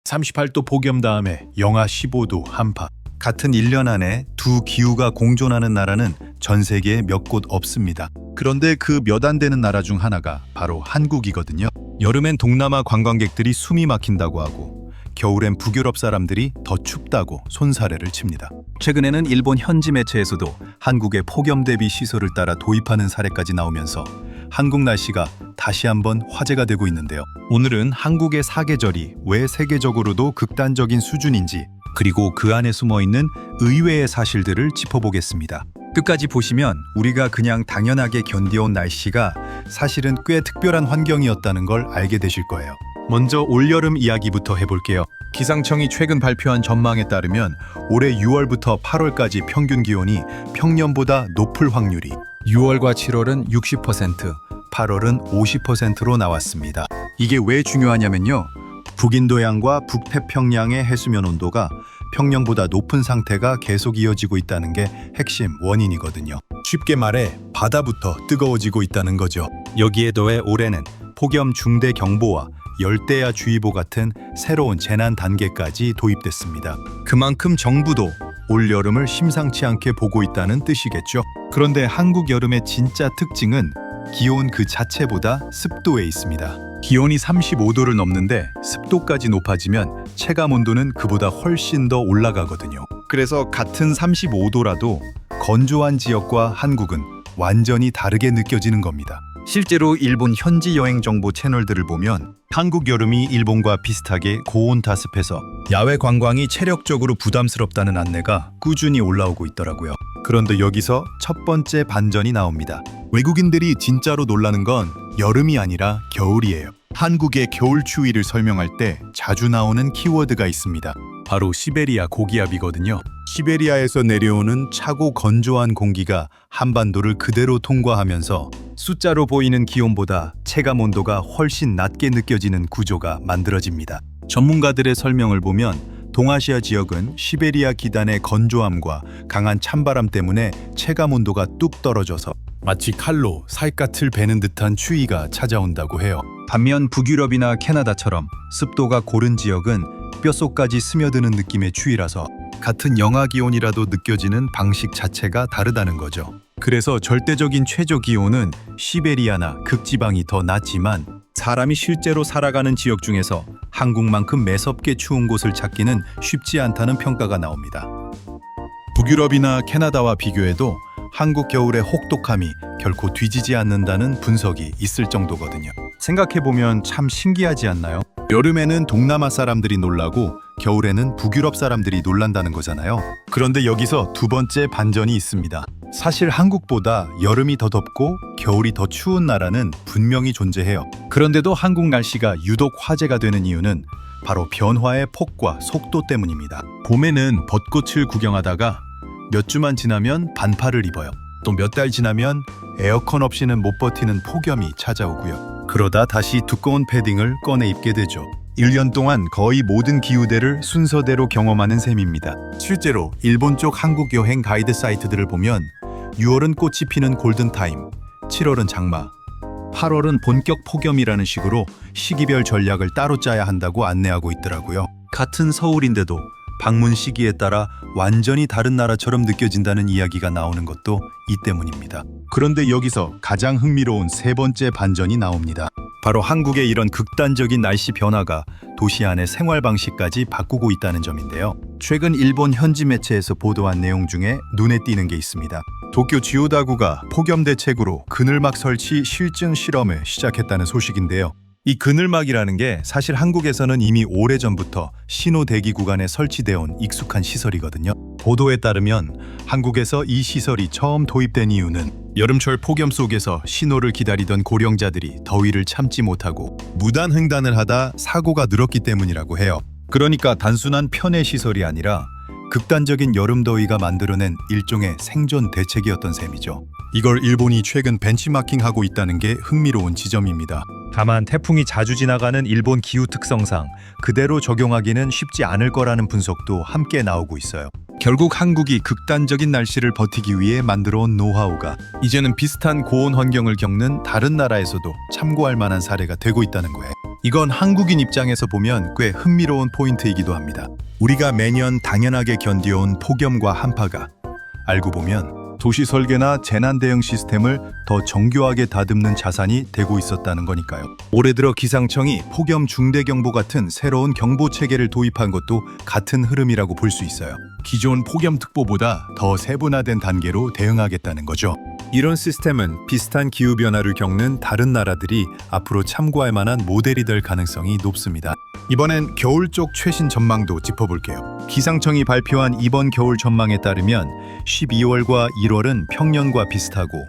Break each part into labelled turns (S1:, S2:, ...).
S1: 38도 폭염 다음에 영하 15도 한파. 같은 1년 안에 두 기후가 공존하는 나라는 전 세계에 몇 곳 없습니다. 그런데 그 몇 안 되는 나라 중 하나가 바로 한국이거든요. 여름엔 동남아 관광객들이 숨이 막힌다고 하고 겨울엔 북유럽 사람들이 더 춥다고 손사래를 칩니다. 최근에는 일본 현지 매체에서도 한국의 폭염 대비 시설을 따라 도입하는 사례까지 나오면서 한국 날씨가 다시 한번 화제가 되고 있는데요. 오늘은 한국의 사계절이 왜 세계적으로도 극단적인 수준인지, 그리고 그 안에 숨어있는 의외의 사실들을 짚어보겠습니다. 끝까지 보시면 우리가 그냥 당연하게 견뎌온 날씨가 사실은 꽤 특별한 환경이었다는 걸 알게 되실 거예요. 먼저 올여름 이야기부터 해볼게요. 기상청이 최근 발표한 전망에 따르면 올해 6월부터 8월까지 평균 기온이 평년보다 높을 확률이 6월과 7월은 60%, 8월은 50%로 나왔습니다. 이게 왜 중요하냐면요. 북인도양과 북태평양의 해수면 온도가 평년보다 높은 상태가 계속 이어지고 있다는 게 핵심 원인이거든요. 쉽게 말해 바다부터 뜨거워지고 있다는 거죠. 여기에 더해 올해는 폭염 중대 경보와 열대야 주의보 같은 새로운 재난 단계까지 도입됐습니다. 그만큼 정부도 올여름을 심상치 않게 보고 있다는 뜻이겠죠. 그런데 한국 여름의 진짜 특징은 기온 그 자체보다 습도에 있습니다. 기온이 35도를 넘는데 습도까지 높아지면 체감 온도는 그보다 훨씬 더 올라가거든요. 그래서 같은 35도라도 건조한 지역과 한국은 완전히 다르게 느껴지는 겁니다. 실제로 일본 현지 여행 정보 채널들을 보면 한국 여름이 일본과 비슷하게 고온다습해서 야외 관광이 체력적으로 부담스럽다는 안내가 꾸준히 올라오고 있더라고요. 그런데 여기서 첫 번째 반전이 나옵니다. 외국인들이 진짜로 놀라는 건 여름이 아니라 겨울이에요. 한국의 겨울 추위를 설명할 때 자주 나오는 키워드가 있습니다. 바로 시베리아 고기압이거든요. 시베리아에서 내려오는 차고 건조한 공기가 한반도를 그대로 통과하면서 숫자로 보이는 기온보다 체감 온도가 훨씬 낮게 느껴지는 구조가 만들어집니다. 전문가들의 설명을 보면 동아시아 지역은 시베리아 기단의 건조함과 강한 찬바람 때문에 체감 온도가 뚝 떨어져서 마치 칼로 살갗을 베는 듯한 추위가 찾아온다고 해요. 반면 북유럽이나 캐나다처럼 습도가 고른 지역은 뼛속까지 스며드는 느낌의 추위라서 같은 영하 기온이라도 느껴지는 방식 자체가 다르다는 거죠. 그래서 절대적인 최저 기온은 시베리아나 극지방이 더 낮지만 사람이 실제로 살아가는 지역 중에서 한국만큼 매섭게 추운 곳을 찾기는 쉽지 않다는 평가가 나옵니다. 북유럽이나 캐나다와 비교해도 한국 겨울의 혹독함이 결코 뒤지지 않는다는 분석이 있을 정도거든요. 생각해보면 참 신기하지 않나요? 여름에는 동남아 사람들이 놀라고 겨울에는 북유럽 사람들이 놀란다는 거잖아요. 그런데 여기서 두 번째 반전이 있습니다. 사실 한국보다 여름이 더 덥고 겨울이 더 추운 나라는 분명히 존재해요. 그런데도 한국 날씨가 유독 화제가 되는 이유는 바로 변화의 폭과 속도 때문입니다. 봄에는 벚꽃을 구경하다가 몇 주만 지나면 반팔을 입어요. 또 몇 달 지나면 에어컨 없이는 못 버티는 폭염이 찾아오고요. 그러다 다시 두꺼운 패딩을 꺼내 입게 되죠. 1년 동안 거의 모든 기후대를 순서대로 경험하는 셈입니다. 실제로 일본 쪽 한국 여행 가이드 사이트들을 보면 6월은 꽃이 피는 골든타임, 7월은 장마, 8월은 본격 폭염이라는 식으로 시기별 전략을 따로 짜야 한다고 안내하고 있더라고요. 같은 서울인데도 방문 시기에 따라 완전히 다른 나라처럼 느껴진다는 이야기가 나오는 것도 이 때문입니다. 그런데 여기서 가장 흥미로운 세 번째 반전이 나옵니다. 바로 한국의 이런 극단적인 날씨 변화가 도시 안의 생활 방식까지 바꾸고 있다는 점인데요. 최근 일본 현지 매체에서 보도한 내용 중에 눈에 띄는 게 있습니다. 도쿄 지오다구가 폭염 대책으로 그늘막 설치 실증 실험을 시작했다는 소식인데요. 이 그늘막이라는 게 사실 한국에서는 이미 오래전부터 신호 대기 구간에 설치되어 온 익숙한 시설이거든요. 보도에 따르면 한국에서 이 시설이 처음 도입된 이유는 여름철 폭염 속에서 신호를 기다리던 고령자들이 더위를 참지 못하고 무단횡단을 하다 사고가 늘었기 때문이라고 해요. 그러니까 단순한 편의 시설이 아니라 극단적인 여름 더위가 만들어낸 일종의 생존 대책이었던 셈이죠. 이걸 일본이 최근 벤치마킹하고 있다는 게 흥미로운 지점입니다. 다만 태풍이 자주 지나가는 일본 기후 특성상 그대로 적용하기는 쉽지 않을 거라는 분석도 함께 나오고 있어요. 결국 한국이 극단적인 날씨를 버티기 위해 만들어온 노하우가 이제는 비슷한 고온 환경을 겪는 다른 나라에서도 참고할 만한 사례가 되고 있다는 거예요. 이건 한국인 입장에서 보면 꽤 흥미로운 포인트이기도 합니다. 우리가 매년 당연하게 견뎌온 폭염과 한파가 알고 보면 도시 설계나 재난 대응 시스템을 더 정교하게 다듬는 자산이 되고 있었다는 거니까요. 올해 들어 기상청이 폭염 중대경보 같은 새로운 경보 체계를 도입한 것도 같은 흐름이라고 볼 수 있어요. 기존 폭염특보보다 더 세분화된 단계로 대응하겠다는 거죠. 이런 시스템은 비슷한 기후변화를 겪는 다른 나라들이 앞으로 참고할 만한 모델이 될 가능성이 높습니다. 이번엔 겨울 쪽 최신 전망도 짚어볼게요. 기상청이 발표한 이번 겨울 전망에 따르면 12월과 1월은 평년과 비슷하고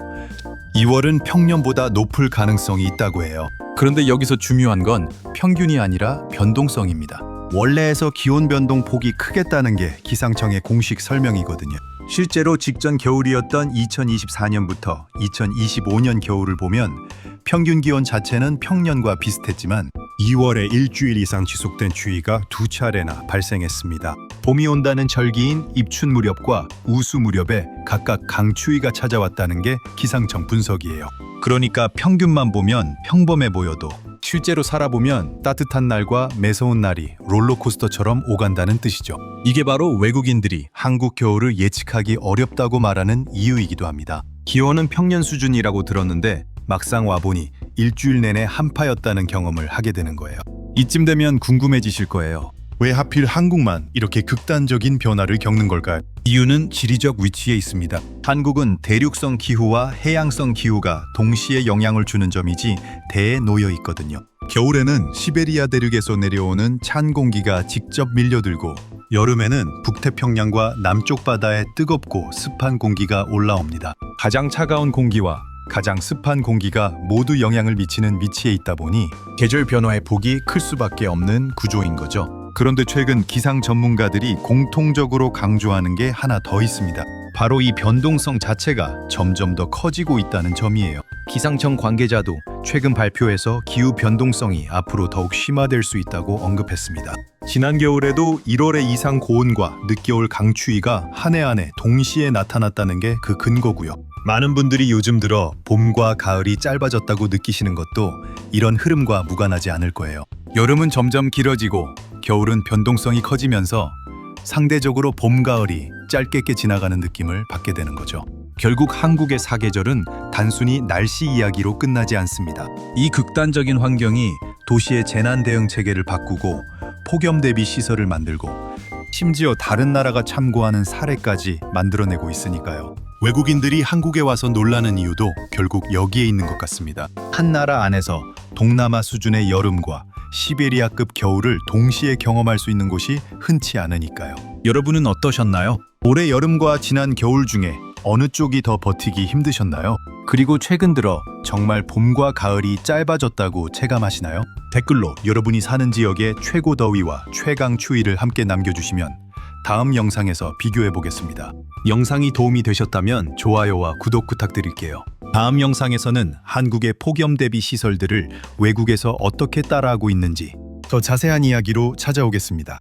S1: 2월은 평년보다 높을 가능성이 있다고 해요. 그런데 여기서 중요한 건 평균이 아니라 변동성입니다. 원래에서 기온 변동 폭이 크겠다는 게 기상청의 공식 설명이거든요. 실제로 직전 겨울이었던 2024년부터 2025년 겨울을 보면 평균 기온 자체는 평년과 비슷했지만 2월에 일주일 이상 지속된 추위가 2차례나 발생했습니다. 봄이 온다는 절기인 입춘 무렵과 우수 무렵에 각각 강추위가 찾아왔다는 게 기상청 분석이에요. 그러니까 평균만 보면 평범해 보여도 실제로 살아보면 따뜻한 날과 매서운 날이 롤러코스터처럼 오간다는 뜻이죠. 이게 바로 외국인들이 한국 겨울을 예측하기 어렵다고 말하는 이유이기도 합니다. 기온은 평년 수준이라고 들었는데 막상 와보니 일주일 내내 한파였다는 경험을 하게 되는 거예요. 이쯤 되면 궁금해지실 거예요. 왜 하필 한국만 이렇게 극단적인 변화를 겪는 걸까요? 이유는 지리적 위치에 있습니다. 한국은 대륙성 기후와 해양성 기후가 동시에 영향을 주는 점이지 대에 놓여 있거든요. 겨울에는 시베리아 대륙에서 내려오는 찬 공기가 직접 밀려들고 여름에는 북태평양과 남쪽 바다에 뜨겁고 습한 공기가 올라옵니다. 가장 차가운 공기와 가장 습한 공기가 모두 영향을 미치는 위치에 있다 보니 계절 변화의 폭이 클 수밖에 없는 구조인 거죠. 그런데 최근 기상 전문가들이 공통적으로 강조하는 게 하나 더 있습니다. 바로 이 변동성 자체가 점점 더 커지고 있다는 점이에요. 기상청 관계자도 최근 발표에서 기후 변동성이 앞으로 더욱 심화될 수 있다고 언급했습니다. 지난 겨울에도 1월의 이상 고온과 늦겨울 강추위가 한 해 안에 동시에 나타났다는 게 그 근거고요. 많은 분들이 요즘 들어 봄과 가을이 짧아졌다고 느끼시는 것도 이런 흐름과 무관하지 않을 거예요. 여름은 점점 길어지고 겨울은 변동성이 커지면서 상대적으로 봄, 가을이 짧게 지나가는 느낌을 받게 되는 거죠. 결국 한국의 사계절은 단순히 날씨 이야기로 끝나지 않습니다. 이 극단적인 환경이 도시의 재난 대응 체계를 바꾸고 폭염 대비 시설을 만들고 심지어 다른 나라가 참고하는 사례까지 만들어내고 있으니까요. 외국인들이 한국에 와서 놀라는 이유도 결국 여기에 있는 것 같습니다. 한 나라 안에서 동남아 수준의 여름과 시베리아급 겨울을 동시에 경험할 수 있는 곳이 흔치 않으니까요. 여러분은 어떠셨나요? 올해 여름과 지난 겨울 중에 어느 쪽이 더 버티기 힘드셨나요? 그리고 최근 들어 정말 봄과 가을이 짧아졌다고 체감하시나요? 댓글로 여러분이 사는 지역의 최고 더위와 최강 추위를 함께 남겨주시면 다음 영상에서 비교해 보겠습니다. 영상이 도움이 되셨다면 좋아요와 구독 부탁드릴게요. 다음 영상에서는 한국의 폭염 대비 시설들을 외국에서 어떻게 따라하고 있는지 더 자세한 이야기로 찾아오겠습니다.